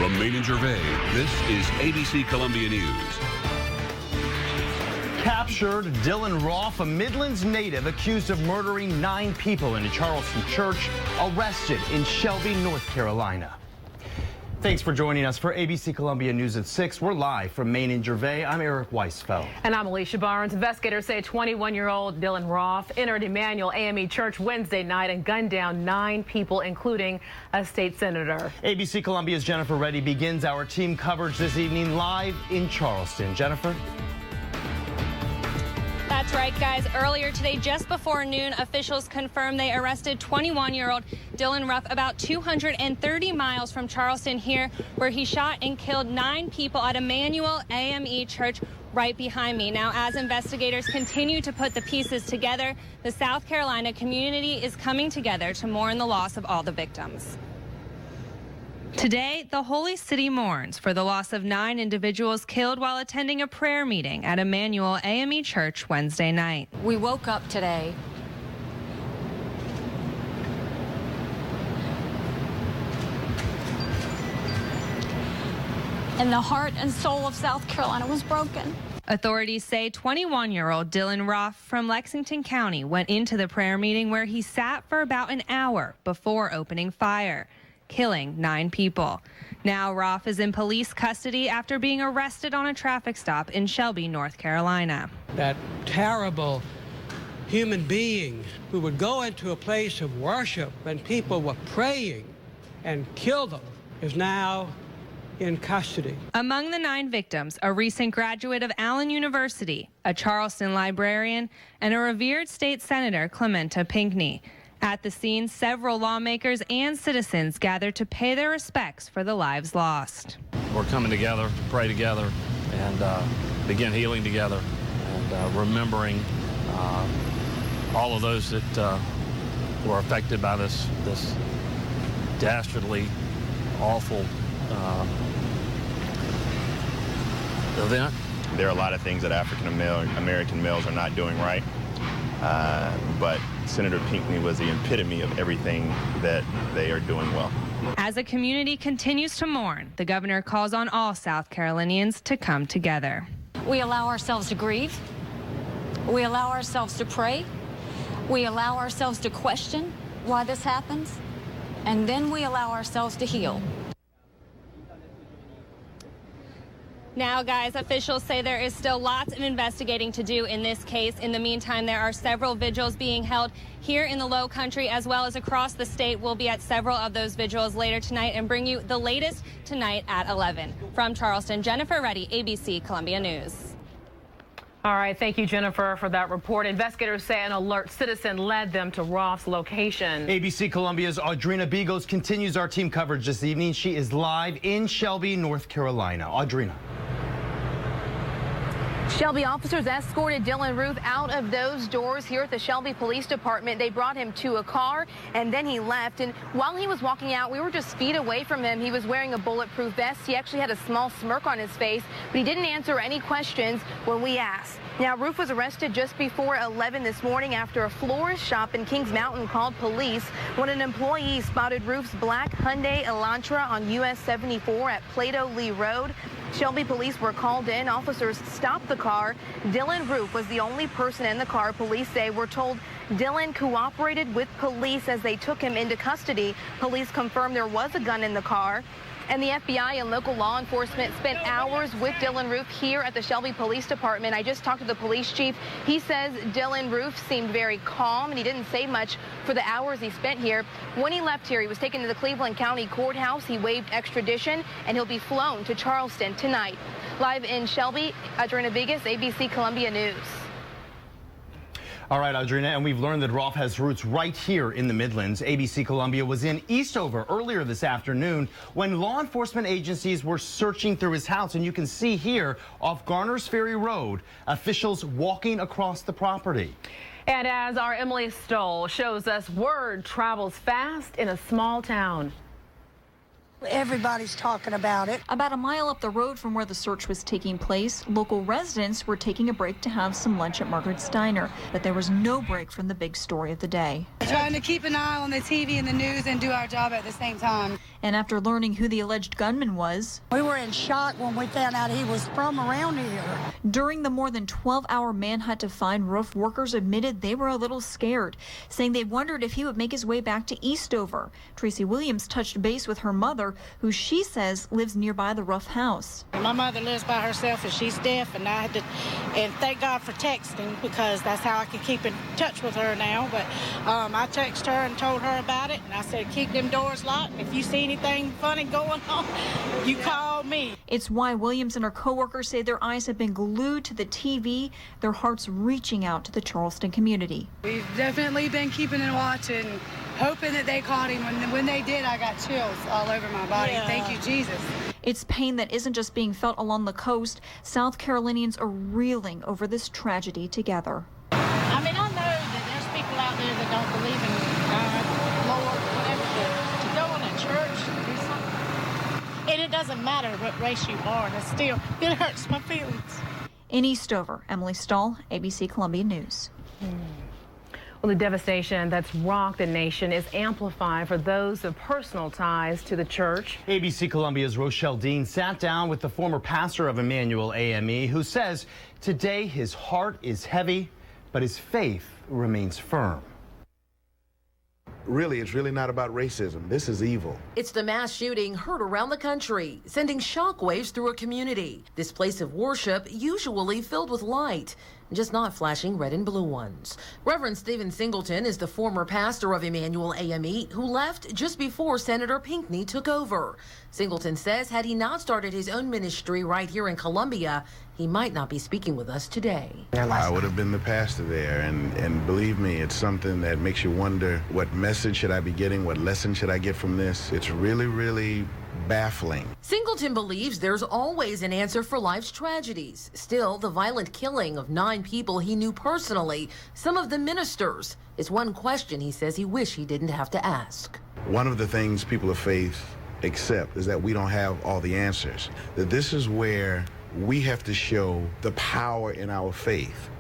From Maine and Gervais, this is ABC Columbia News. Captured Dylan Roth, a Midlands native accused of murdering 9 people in a Charleston church, arrested in Shelby, North Carolina. Thanks for joining us for ABC Columbia News at 6. We're live from Maine and Gervais. I'm Eric Weisfeld. And I'm Alicia Barnes. Investigators say 21-year-old Dylan Roth entered Emmanuel AME Church Wednesday night and gunned down 9 people, including a state senator. ABC Columbia's Jennifer Reddy begins our team coverage this evening live in Charleston. Jennifer? That's right, guys. Earlier today, just before noon, officials confirmed they arrested 21-year-old Dylan Roth about 230 miles from Charleston here, where he shot and killed 9 people at Emmanuel AME Church right behind me. Now, as investigators continue to put the pieces together, the South Carolina community is coming together to mourn the loss of all the victims. Today, the Holy City mourns for the loss of 9 individuals killed while attending a prayer meeting at Emmanuel AME Church Wednesday night. We woke up today and the heart and soul of South Carolina was broken. Authorities say 21-year-old Dylan Roth from Lexington County went into the prayer meeting where he sat for about an hour before opening fire, killing 9 people. Now Roth is in police custody after being arrested on a traffic stop in Shelby, North Carolina. That terrible human being who would go into a place of worship when people were praying and kill them is now in custody. Among the 9 victims, a recent graduate of Allen University, a Charleston librarian, and a revered state senator, Clementa Pinckney. At the scene, several lawmakers and citizens gathered to pay their respects for the lives lost. We're coming together to pray together and begin healing together and remembering all of those that were affected by this dastardly, awful event. There are a lot of things that African American males are not doing right, but Senator Pinckney was the epitome of everything that they are doing well. As a community continues to mourn, the governor calls on all South Carolinians to come together. We allow ourselves to grieve. We allow ourselves to pray. We allow ourselves to question why this happens. And then we allow ourselves to heal. Now, guys, officials say there is still lots of investigating to do in this case. In the meantime, there are several vigils being held here in the Low Country as well as across the state. We'll be at several of those vigils later tonight and bring you the latest tonight at 11. From Charleston, Jennifer Reddy, ABC Columbia News. All right, thank you, Jennifer, for that report. Investigators say an alert citizen led them to Roth's location. ABC Columbia's Audrina Bigos continues our team coverage this evening. She is live in Shelby, North Carolina. Audrina. Shelby officers escorted Dylan Roth out of those doors here at the Shelby Police Department. They brought him to a car and then he left. And while he was walking out, we were just feet away from him. He was wearing a bulletproof vest. He actually had a small smirk on his face, but he didn't answer any questions when we asked. Now, Roth was arrested just before 11 this morning after a florist shop in Kings Mountain called police when an employee spotted Roth's black Hyundai Elantra on US 74 at Plato Lee Road. Shelby police were called in. Officers stopped the car. Dylan Roth was the only person in the car. Police say we're told Dylan cooperated with police as they took him into custody. Police confirmed there was a gun in the car. And the FBI and local law enforcement spent hours with Dylan Roth here at the Shelby Police Department. I just talked to the police chief. He says Dylan Roth seemed very calm and he didn't say much for the hours he spent here. When he left here, he was taken to the Cleveland County Courthouse. He waived extradition and he'll be flown to Charleston tonight. Live in Shelby, Audrina Bigos, ABC Columbia News. All right, Audrina, and we've learned that Roth has roots right here in the Midlands. ABC Columbia was in Eastover earlier this afternoon when law enforcement agencies were searching through his house. And you can see here off Garner's Ferry Road, officials walking across the property. And as our Emily Stoll shows us, word travels fast in a small town. Everybody's talking about it. About a mile up the road from where the search was taking place, local residents were taking a break to have some lunch at Margaret's Diner, but there was no break from the big story of the day. Trying to keep an eye on the TV and the news and do our job at the same time. And after learning who the alleged gunman was, we were in shock when we found out he was from around here. During the more than 12-hour manhunt to find Roof, workers admitted they were a little scared, saying they wondered if he would make his way back to Eastover. Tracy Williams touched base with her mother, who she says lives nearby the Roof house. My mother lives by herself and she's deaf, and I had to, and thank God for texting, because that's how I can keep in touch with her now. But I texted her and told her about it, and I said, keep them doors locked. If you see anything funny going on, you call me. It's why Williams and her coworkers say their eyes have been glued to the TV, their hearts reaching out to the Charleston community. We've definitely been keeping and watching, hoping that they caught him. When they did, I got chills all over my body. Yeah. Thank you, Jesus. It's pain that isn't just being felt along the coast. South Carolinians are reeling over this tragedy together. I mean, I know that there's people out there that don't believe in God, Lord, whatever, but to go in a church and do something, and it doesn't matter what race you are, it hurts my feelings. In Eastover, Emily Stahl, ABC Columbia News. Well, the devastation that's rocked the nation is amplified for those of personal ties to the church. ABC Columbia's Rochelle Dean sat down with the former pastor of Emmanuel AME, who says today his heart is heavy, but his faith remains firm. Really, it's really not about racism. This is evil. It's the mass shooting heard around the country, sending shockwaves through a community. This place of worship usually filled with light, just not flashing red and blue ones. Reverend Stephen Singleton is the former pastor of Emmanuel AME who left just before Senator Pinckney took over. Singleton says had he not started his own ministry right here in Columbia, he might not be speaking with us today. I would have been the pastor there, and believe me, it's something that makes you wonder, what message should I be getting? What lesson should I get from this? It's really, really baffling. Singleton believes there's always an answer for life's tragedies. Still, the violent killing of 9 people he knew personally, some of them ministers, is one question he says he wish he didn't have to ask. One of the things people of faith accept is that we don't have all the answers. That this is where we have to show the power in our faith,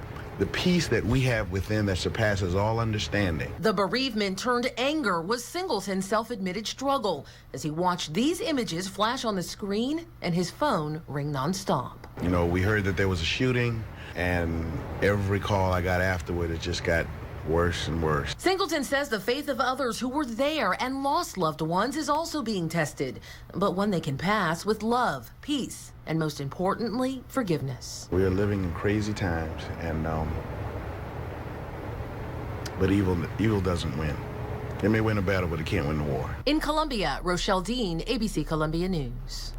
the peace that we have within that surpasses all understanding. The bereavement turned anger was Singleton's self-admitted struggle as he watched these images flash on the screen and his phone ring nonstop. You know, we heard that there was a shooting, and every call I got afterward, it just got worse and worse. Singleton says the faith of others who were there and lost loved ones is also being tested, but one they can pass with love, peace, and most importantly, forgiveness. We are living in crazy times, and but evil doesn't win. It may win a battle, but it can't win the war. In Columbia, Rochelle Dean, ABC Columbia News.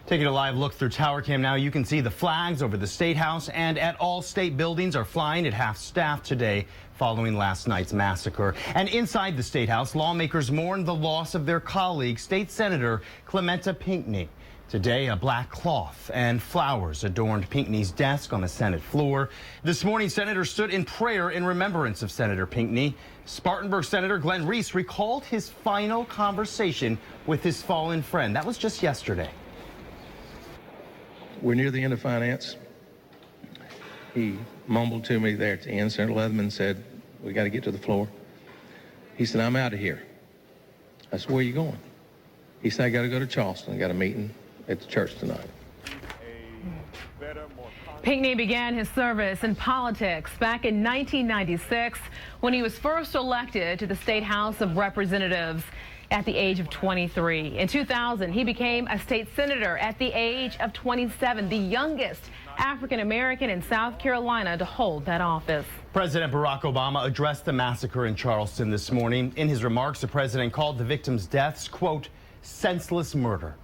Taking a live look through Tower Cam now, you can see the flags over the State House and at all state buildings are flying at half-staff today following last night's massacre. And inside the State House, lawmakers mourn the loss of their colleague, State Senator Clementa Pinckney. Today, a black cloth and flowers adorned Pinckney's desk on the Senate floor. This morning, senators stood in prayer in remembrance of Senator Pinckney. Spartanburg Senator Glenn Reese recalled his final conversation with his fallen friend. That was just yesterday. We're near the end of finance. He mumbled to me there at the end. Senator Leatherman said, we got to get to the floor. He said, I'm out of here. I said, where are you going? He said, I got to go to Charleston. I got a meeting at the church tonight. Pinckney began his service in politics back in 1996 when he was first elected to the State House of Representatives at the age of 23. In 2000, he became a state senator at the age of 27, the youngest African-American in South Carolina to hold that office. President Barack Obama addressed the massacre in Charleston this morning. In his remarks, the president called the victims' deaths, quote, senseless murder.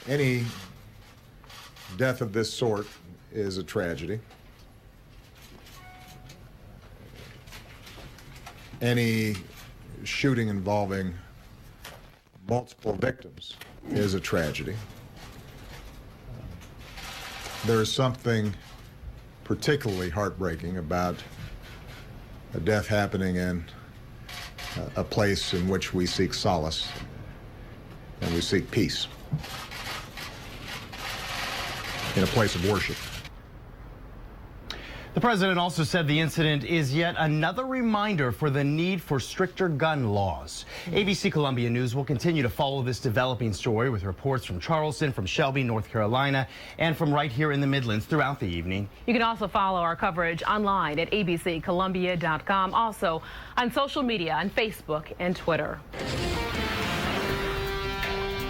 Any death of this sort is a tragedy. Any shooting involving multiple victims is a tragedy. There is something particularly heartbreaking about a death happening in a place in which we seek solace and we seek peace, in a place of worship. The president also said the incident is yet another reminder for the need for stricter gun laws. ABC Columbia News will continue to follow this developing story with reports from Charleston, from Shelby, North Carolina, and from right here in the Midlands throughout the evening. You can also follow our coverage online at abccolumbia.com, also on social media on Facebook and Twitter.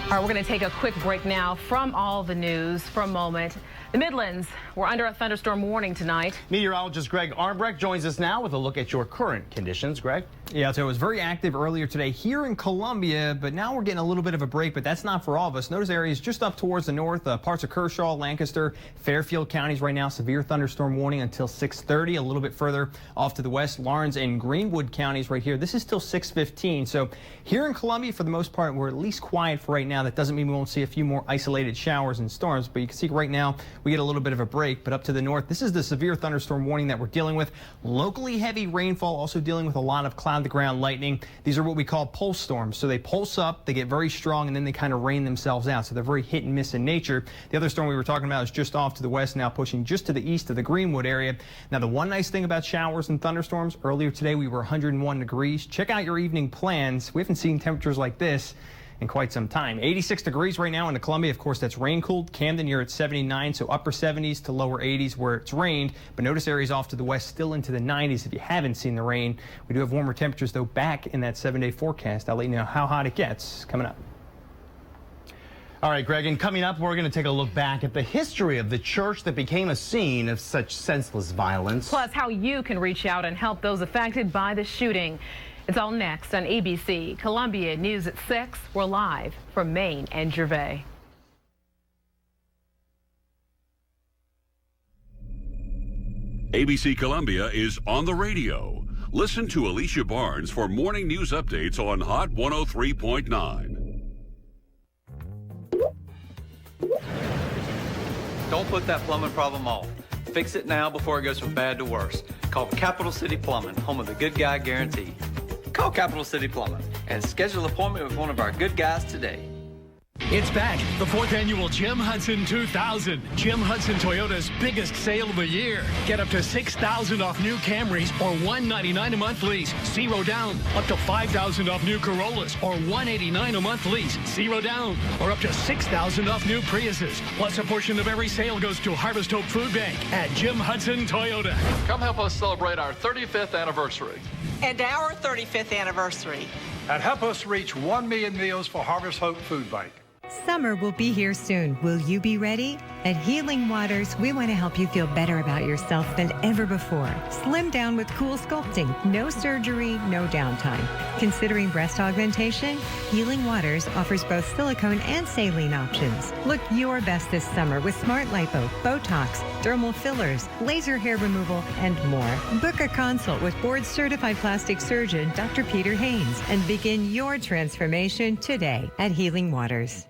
All right, we're going to take a quick break now from all the news for a moment. The Midlands, we're under a thunderstorm warning tonight. Meteorologist Greg Armbrecht joins us now with a look at your current conditions. Greg? Yeah, so it was very active earlier today here in Columbia, but now we're getting a little bit of a break, but that's not for all of us. Notice areas just up towards the north, parts of Kershaw, Lancaster, Fairfield counties right now, severe thunderstorm warning until 6:30. A little bit further off to the west, Lawrence and Greenwood counties right here. This is still 6:15. So here in Columbia, for the most part, we're at least quiet for right now. That doesn't mean we won't see a few more isolated showers and storms, but you can see right now we get a little bit of a break. But up to the north, this is the severe thunderstorm warning that we're dealing with. Locally heavy rainfall, also dealing with a lot of cloud to ground lightning. These are what we call pulse storms. So they pulse up, they get very strong, and then they kind of rain themselves out. So they're very hit and miss in nature. The other storm we were talking about is just off to the west, now pushing just to the east of the Greenwood area. Now, the one nice thing about showers and thunderstorms, earlier today we were 101 degrees. Check out your evening plans. We haven't seen temperatures like this in quite some time. 86 degrees right now in the Columbia. Of course, that's rain cooled. Camden, you're at 79, so upper 70s to lower 80s where it's rained. But notice areas off to the west still into the 90s if you haven't seen the rain. We do have warmer temperatures, though, back in that 7-day forecast. I'll let you know how hot it gets coming up. All right, Greg, and coming up, we're going to take a look back at the history of the church that became a scene of such senseless violence. Plus, how you can reach out and help those affected by the shooting. It's all next on ABC Columbia News at 6. We're live from Maine and Gervais. ABC Columbia is on the radio. Listen to Alicia Barnes for morning news updates on Hot 103.9. Don't put that plumbing problem off. Fix it now before it goes from bad to worse. Call Capital City Plumbing, home of the Good Guy Guarantee. Call Capital City Plumbing and schedule an appointment with one of our good guys today. It's back, the 4th annual Jim Hudson 2000. Jim Hudson Toyota's biggest sale of the year. Get up to $6,000 off new Camrys or $199 a month lease, 0 down. Up to $5,000 off new Corollas or $189 a month lease, 0 down. Or up to $6,000 off new Priuses. Plus a portion of every sale goes to Harvest Hope Food Bank at Jim Hudson Toyota. Come help us celebrate our 35th anniversary. And our 35th anniversary. And help us reach 1 million meals for Harvest Hope Food Bank. Summer will be here soon. Will you be ready? At Healing Waters, we want to help you feel better about yourself than ever before. Slim down with cool sculpting. No surgery, no downtime. Considering breast augmentation? Healing Waters offers both silicone and saline options. Look your best this summer with Smart Lipo, Botox, dermal fillers, laser hair removal, and more. Book a consult with board-certified plastic surgeon Dr. Peter Haynes and begin your transformation today at Healing Waters.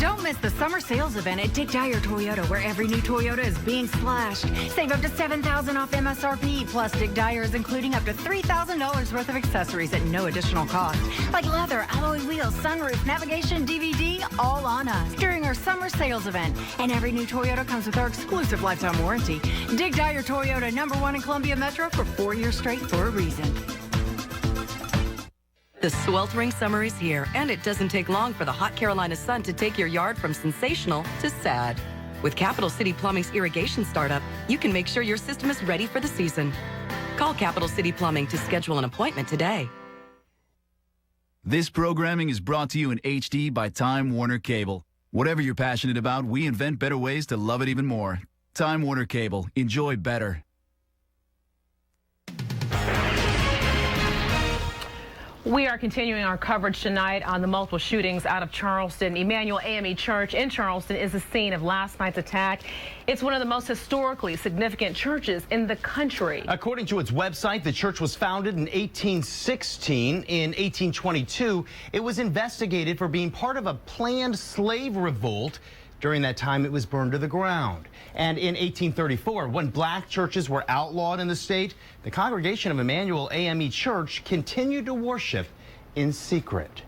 Don't miss the summer sales event at Dick Dyer Toyota, where every new Toyota is being slashed. Save up to $7,000 off MSRP, plus Dick Dyer is including up to $3,000 worth of accessories at no additional cost, like leather, alloy wheels, sunroof, navigation, DVD, all on us during our summer sales event. And every new Toyota comes with our exclusive lifetime warranty. Dick Dyer Toyota, #1 in Columbia Metro for 4 years straight for a reason. The sweltering summer is here, and it doesn't take long for the hot Carolina sun to take your yard from sensational to sad. With Capital City Plumbing's irrigation startup, you can make sure your system is ready for the season. Call Capital City Plumbing to schedule an appointment today. This programming is brought to you in HD by Time Warner Cable. Whatever you're passionate about, we invent better ways to love it even more. Time Warner Cable. Enjoy better. We are continuing our coverage tonight on the multiple shootings out of Charleston. Emmanuel AME Church in Charleston is the scene of last night's attack. It's one of the most historically significant churches in the country. According to its website, the church was founded in 1816. In 1822, it was investigated for being part of a planned slave revolt. During that time, it was burned to the ground. And in 1834, when black churches were outlawed in the state, the congregation of Emmanuel AME Church continued to worship in secret.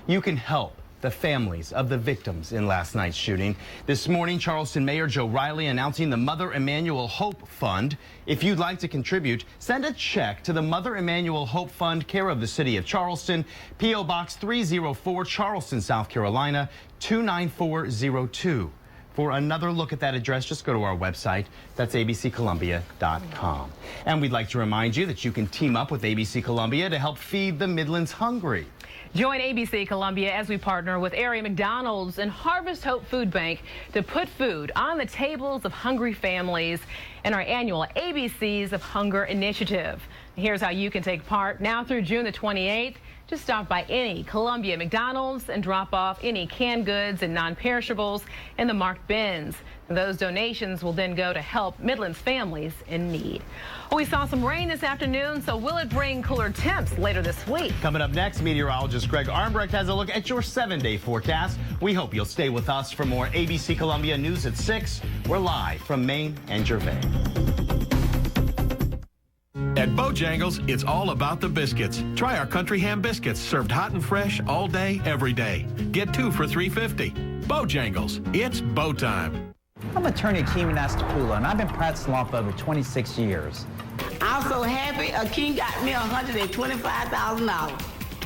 You can help the families of the victims in last night's shooting. This morning, Charleston Mayor Joe Riley announcing the Mother Emanuel Hope Fund. If you'd like to contribute, send a check to the Mother Emanuel Hope Fund, care of the City of Charleston, P.O. Box 304, Charleston, South Carolina, 29402. For another look at that address, just go to our website. That's abccolumbia.com. And we'd like to remind you that you can team up with ABC Columbia to help feed the Midlands hungry. Join ABC Columbia as we partner with area McDonald's and Harvest Hope Food Bank to put food on the tables of hungry families in our annual ABCs of Hunger initiative. Here's how you can take part now through June the 28th. Just stop by any Columbia McDonald's and drop off any canned goods and non-perishables in the marked bins. Those donations will then go to help Midlands families in need. Well, we saw some rain this afternoon, so will it bring cooler temps later this week? Coming up next, meteorologist Greg Armbrecht has a look at your 7-day forecast. We hope you'll stay with us for more ABC Columbia News at 6. We're live from Maine and Gervais. At Bojangles, it's all about the biscuits. Try our country ham biscuits, served hot and fresh all day, every day. Get 2 for $3.50. Bojangles, it's bow time. I'm attorney Akeem Nastapula, and I've been practicing law for over 26 years. I'm so happy Akeem got me $125,000.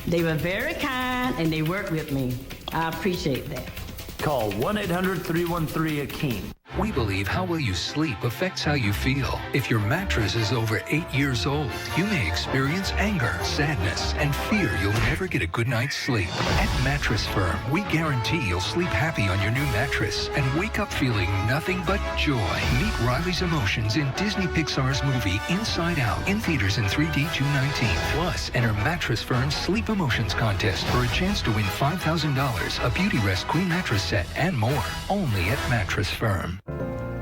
They were very kind, and they worked with me. I appreciate that. Call 1-800-313-AKEEM. We believe how well you sleep affects how you feel. If your mattress is over 8 years old, you may experience anger, sadness, and fear you'll never get a good night's sleep. At Mattress Firm, we guarantee you'll sleep happy on your new mattress and wake up feeling nothing but joy. Meet Riley's emotions in Disney Pixar's movie Inside Out, in theaters in 3D June 19th. Plus, enter Mattress Firm's Sleep Emotions Contest for a chance to win $5,000, a Beauty Rest Queen mattress set, and more. Only at Mattress Firm.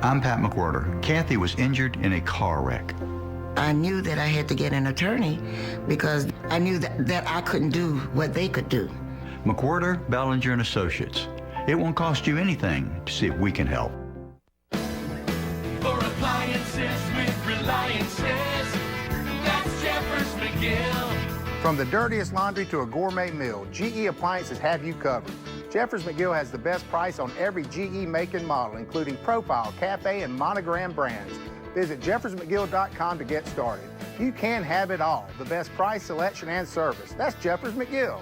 I'm Pat McWhorter. Kathy was injured in a car wreck. I knew that I had to get an attorney because I knew that I couldn't do what they could do. McWhorter, Ballinger & Associates. It won't cost you anything to see if we can help. For appliances with Reliances, that's Jeffers McGill. From the dirtiest laundry to a gourmet meal, GE Appliances have you covered. Jeffers McGill has the best price on every GE make and model, including Profile, Cafe, and Monogram brands. Visit jeffersmcgill.com to get started. You can have it all, the best price, selection, and service. That's Jeffers McGill.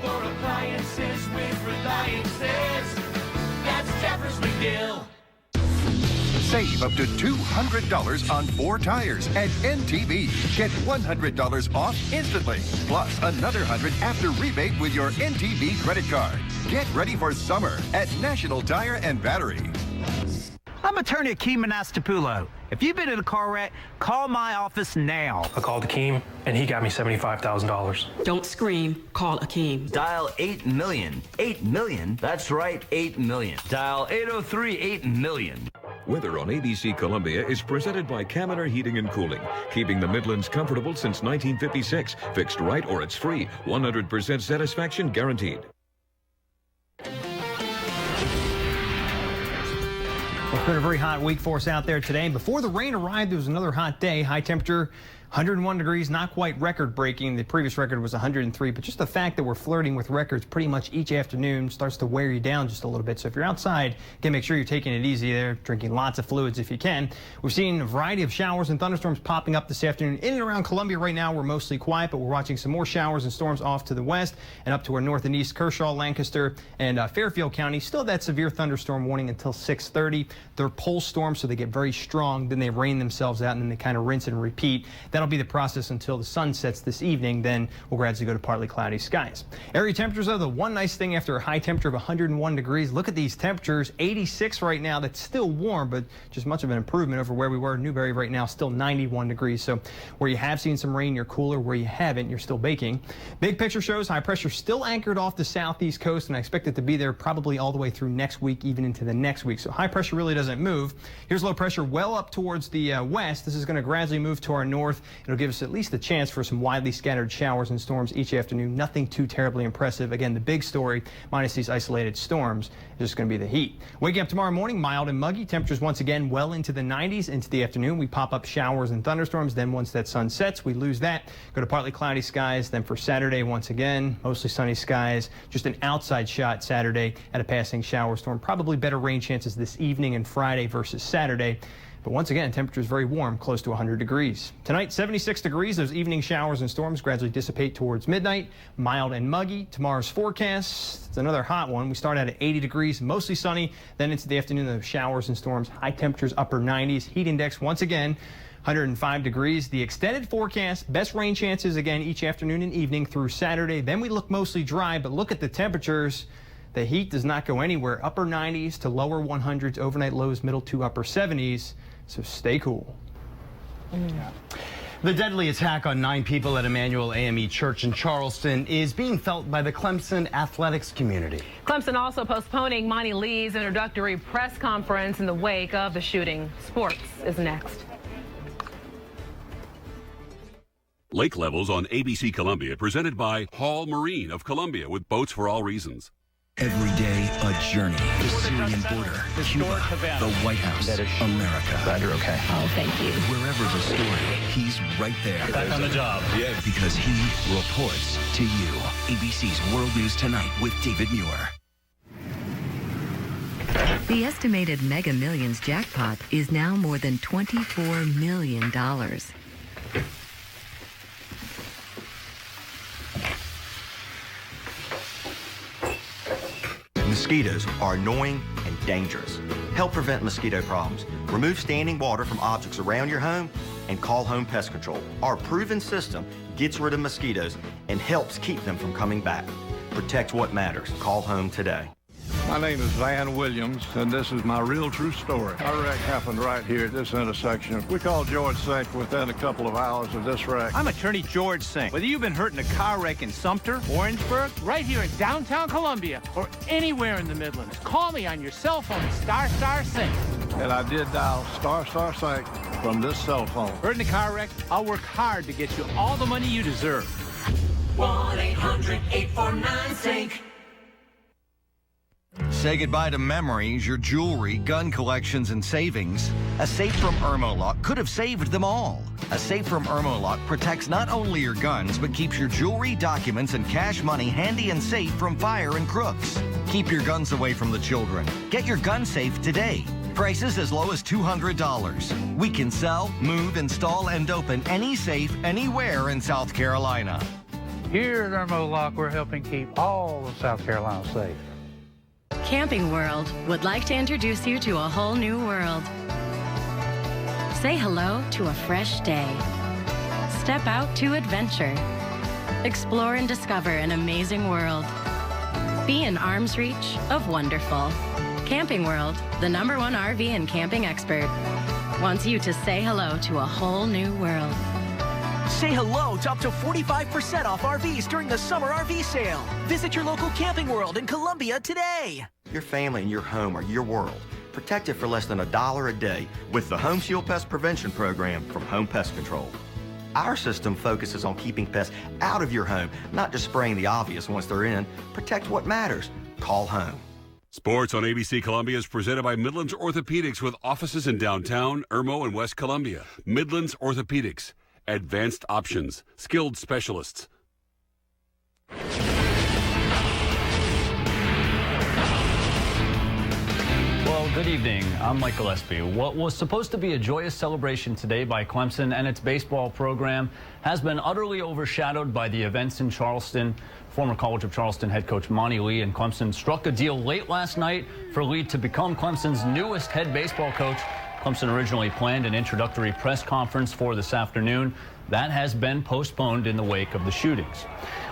For appliances with Reliances, that's Jeffers McGill. Save up to $200 on 4 tires at NTV. Get $100 off instantly, plus another $100 after rebate with your NTV credit card. Get ready for summer at National Tire and Battery. I'm attorney Akeem Nastapula. If you've been in a car wreck, call my office now. I called Akeem, and he got me $75,000. Don't scream. Call Akeem. Dial 8 million. 8 million? That's right, 8 million. Dial 803-8-million. Weather on ABC Columbia is presented by Kaminer Heating and Cooling, keeping the Midlands comfortable since 1956. Fixed right or it's free. 100% satisfaction guaranteed. It's been a very hot week for us out there today. Before the rain arrived, there was another hot day. High temperature, 101 degrees, not quite record-breaking. The previous record was 103, but just the fact that we're flirting with records pretty much each afternoon starts to wear you down just a little bit. So if you're outside, again, make sure you're taking it easy there, drinking lots of fluids if you can. We've seen a variety of showers and thunderstorms popping up this afternoon. In and around Columbia right now, we're mostly quiet, but we're watching some more showers and storms off to the west and up to our north and east, Kershaw, Lancaster, and Fairfield County. Still that severe thunderstorm warning until 6:30. They're pole storms, so they get very strong. Then they rain themselves out, and then they kind of rinse and repeat. That'll be the process until the sun sets this evening. Then we'll gradually go to partly cloudy skies. Area temperatures, though, the one nice thing after a high temperature of 101 degrees, look at these temperatures, 86 right now. That's still warm, but just much of an improvement over where we were. Newberry right now, still 91 degrees. So where you have seen some rain, you're cooler. Where you haven't, you're still baking. Big picture shows high pressure still anchored off the southeast coast, and I expect it to be there probably all the way through next week, even into the next week. So high pressure really doesn't move. Here's low pressure well up towards the west. This is going to gradually move to our north It'll give us at least a chance for some widely scattered showers and storms each afternoon. Nothing too terribly impressive. Again, the big story, minus these isolated storms, is just going to be the heat. Waking up tomorrow morning, mild and muggy. Temperatures once again well into the 90s. Into the afternoon, we pop up showers and thunderstorms. Then once that sun sets, we lose that. Go to partly cloudy skies. Then for Saturday, once again, mostly sunny skies. Just an outside shot Saturday at a passing shower storm. Probably better rain chances this evening and Friday versus Saturday. But once again, temperatures very warm, close to 100 degrees. Tonight, 76 degrees. Those evening showers and storms gradually dissipate towards midnight. Mild and muggy. Tomorrow's forecast, it's another hot one. We start out at 80 degrees, mostly sunny. Then into the afternoon, the showers and storms. High temperatures, upper 90s. Heat index, once again, 105 degrees. The extended forecast, best rain chances again each afternoon and evening through Saturday. Then we look mostly dry, but look at the temperatures. The heat does not go anywhere. Upper 90s to lower 100s, overnight lows, middle to upper 70s. So stay cool. The deadly attack on 9 people at Emmanuel AME Church in Charleston is being felt by the Clemson athletics community. Clemson also postponing Monty Lee's introductory press conference in the wake of the shooting. Sports is next. Lake Levels on ABC Columbia, presented by Hall Marine of Columbia, with boats for all reasons. Every day, a journey. The Syrian border, Cuba, the White House, America. Glad you're okay. Oh, thank you. Wherever the story, he's right there. Back on the job. Yeah. Because he reports to you. ABC's World News Tonight with David Muir. The estimated Mega Millions jackpot is now more than $24 million. Mosquitoes are annoying and dangerous. Help prevent mosquito problems. Remove standing water from objects around your home and call Home Pest Control. Our proven system gets rid of mosquitoes and helps keep them from coming back. Protect what matters. Call Home today. My name is Van Williams, and this is my real true story. Our wreck happened right here at this intersection. We called George Sink within a couple of hours of this wreck. I'm attorney George Sink. Whether you've been hurt in a car wreck in Sumter, Orangeburg, right here in downtown Columbia, or anywhere in the Midlands, call me on your cell phone, **Sink. And I did dial **Sink from this cell phone. Hurt in a car wreck? I'll work hard to get you all the money you deserve. 1-800-849-SINK. Say goodbye to memories, your jewelry, gun collections, and savings. A safe from Irmo-Lock could have saved them all. A safe from Irmo-Lock protects not only your guns, but keeps your jewelry, documents, and cash money handy and safe from fire and crooks. Keep your guns away from the children. Get your gun safe today. Prices as low as $200. We can sell, move, install, and open any safe anywhere in South Carolina. Here at Irmo-Lock, we're helping keep all of South Carolina safe. Camping World would like to introduce you to a whole new world. Say hello to a fresh day. Step out to adventure. Explore and discover an amazing world. Be in arm's reach of wonderful. Camping World, the #1 RV and camping expert, wants you to say hello to a whole new world. Say hello to up to 45% off RVs during the summer RV sale. Visit your local Camping World in Columbia today. Your family and your home are your world. Protect it for less than $1 a day with the Home Shield Pest Prevention Program from Home Pest Control. Our system focuses on keeping pests out of your home, not just spraying the obvious once they're in. Protect what matters. Call Home. Sports on ABC Columbia is presented by Midlands Orthopedics, with offices in downtown, Irmo, and West Columbia. Midlands Orthopedics. Advanced options. Skilled specialists. Well, good evening. I'm Mike Gillespie. What was supposed to be a joyous celebration today by Clemson and its baseball program has been utterly overshadowed by the events in Charleston. Former College of Charleston head coach Monty Lee and Clemson struck a deal late last night for Lee to become Clemson's newest head baseball coach. Clemson originally planned an introductory press conference for this afternoon. That has been postponed in the wake of the shootings.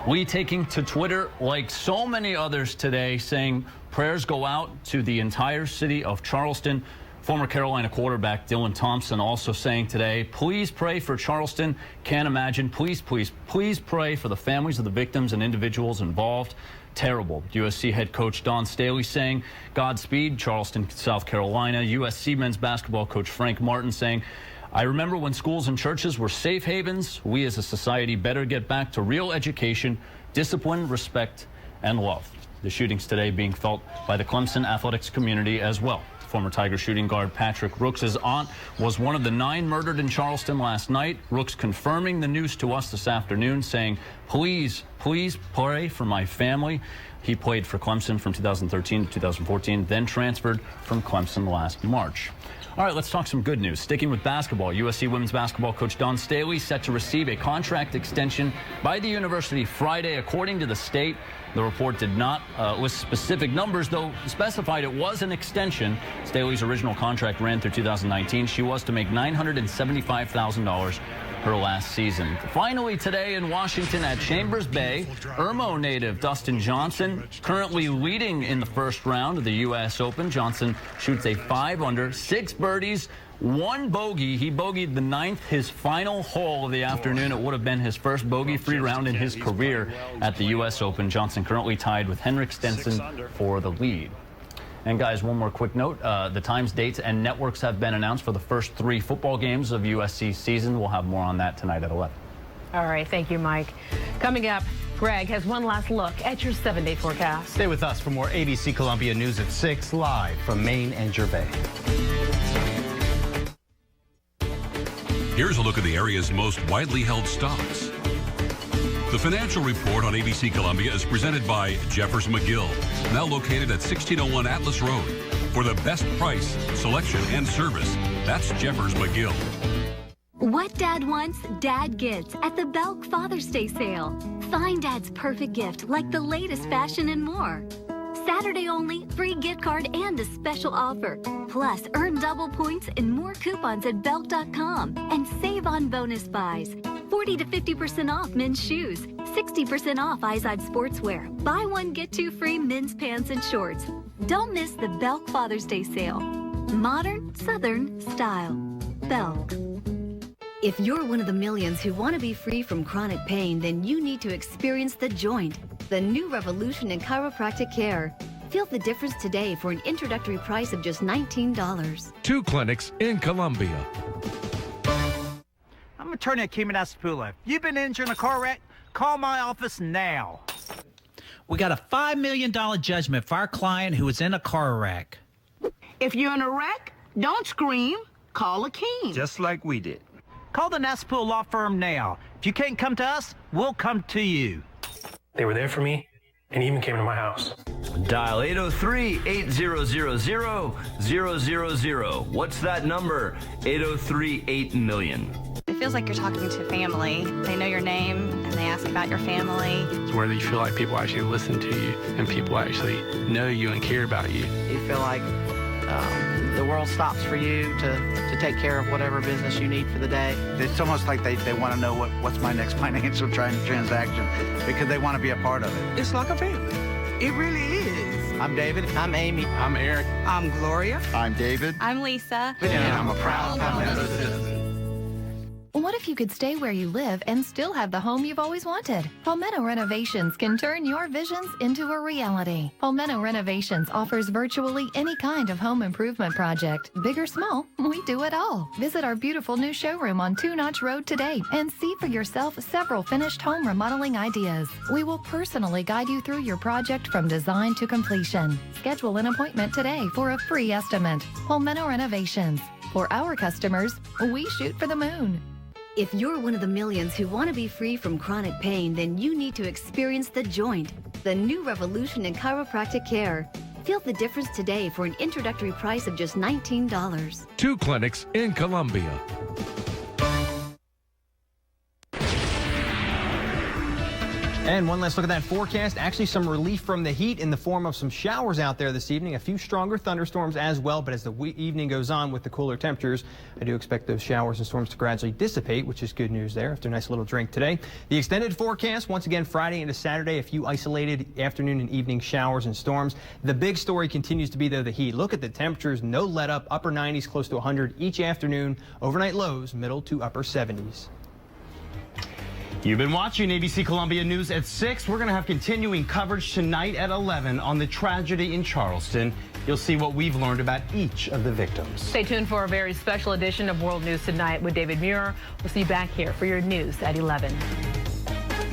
Lee taking to Twitter, like so many others today, saying prayers go out to the entire city of Charleston. Former Carolina quarterback Dylan Thompson also saying today, please pray for Charleston. Can't imagine. Please, please, please pray for the families of the victims and individuals involved. Terrible. USC head coach Don Staley saying Godspeed, Charleston, South Carolina. USC men's basketball coach Frank Martin saying, I remember when schools and churches were safe havens. We as a society better get back to real education, discipline, respect, and love. The shootings today being felt by the Clemson athletics community as well. Former Tiger shooting guard Patrick Rooks' aunt was one of the 9 murdered in Charleston last night. Rooks confirming the news to us this afternoon, saying, please pray for my family. He played for Clemson from 2013 to 2014, then transferred from Clemson last March. All right, let's talk some good news. Sticking with basketball, USC women's basketball coach Dawn Staley set to receive a contract extension by the university Friday, according to the state. The report did not list specific numbers, though specified it was an extension. Staley's original contract ran through 2019. She was to make $975,000 her last season. Finally today in Washington at Chambers Bay, Irmo native Dustin Johnson currently leading in the first round of the U.S. Open. Johnson shoots a 5-under, 6 birdies, 1 bogey. He bogeyed the 9th, his final hole of the afternoon. It would have been his first bogey-free round in his career at the U.S. Open. Johnson currently tied with Henrik Stenson for the lead. And guys, one more quick note. The times, dates, and networks have been announced for the first 3 football games of USC's season. We'll have more on that tonight at 11. All right, thank you, Mike. Coming up, Greg has one last look at your 7-day forecast. Stay with us for more ABC Columbia News at 6, live from Maine and Gervais. Here's a look at the area's most widely held stocks. The Financial Report on ABC Columbia is presented by Jeffers McGill, now located at 1601 Atlas Road. For the best price, selection, and service, that's Jeffers McGill. What Dad wants, Dad gets at the Belk Father's Day sale. Find Dad's perfect gift like the latest fashion and more. Saturday only, free gift card and a special offer. Plus, earn double points and more coupons at Belk.com and save on bonus buys. 40 to 50% off men's shoes, 60% off Izod sportswear. Buy one, get 2 free men's pants and shorts. Don't miss the Belk Father's Day sale. Modern, Southern style. Belk. If you're one of the millions who want to be free from chronic pain, then you need to experience The Joint, the new revolution in chiropractic care. Feel the difference today for an introductory price of just $19. 2 clinics in Columbia. I'm attorney Akeem Anastapulo. If you've been injured in a car wreck, call my office now. We got a $5 million judgment for our client who was in a car wreck. If you're in a wreck, don't scream. Call Akeem. Just like we did. Call the Nastapulo Law Firm now. If you can't come to us, we'll come to you. They were there for me and even came to my house. Dial 803-800-000. What's that number? 803-8-million. It feels like you're talking to family. They know your name and they ask about your family. It's where you feel like people actually listen to you and people actually know you and care about you. You feel like the world stops for you to take care of whatever business you need for the day. It's almost like they want to know what's my next financial transaction because they want to be a part of it. It's like a family. It really is. I'm David. I'm Amy. I'm Eric. I'm Gloria. I'm David. I'm Lisa. And I'm a proud Palmetto citizen. What if you could stay where you live and still have the home you've always wanted? Palmetto Renovations can turn your visions into a reality. Palmetto Renovations offers virtually any kind of home improvement project. Big or small, we do it all. Visit our beautiful new showroom on 2 Notch Road today and see for yourself several finished home remodeling ideas. We will personally guide you through your project from design to completion. Schedule an appointment today for a free estimate. Palmetto Renovations. For our customers, we shoot for the moon. If you're one of the millions who want to be free from chronic pain, then you need to experience The Joint, the new revolution in chiropractic care. Feel the difference today for an introductory price of just $19. 2 clinics in Columbia. And one last look at that forecast. Actually, some relief from the heat in the form of some showers out there this evening. A few stronger thunderstorms as well. But as the evening goes on with the cooler temperatures, I do expect those showers and storms to gradually dissipate, which is good news there after a nice little drink today. The extended forecast, once again, Friday into Saturday, a few isolated afternoon and evening showers and storms. The big story continues to be, though, the heat. Look at the temperatures. No let up. Upper 90s, close to 100 each afternoon. Overnight lows, middle to upper 70s. You've been watching ABC Columbia News at 6. We're going to have continuing coverage tonight at 11 on the tragedy in Charleston. You'll see what we've learned about each of the victims. Stay tuned for a very special edition of World News Tonight with David Muir. We'll see you back here for your news at 11.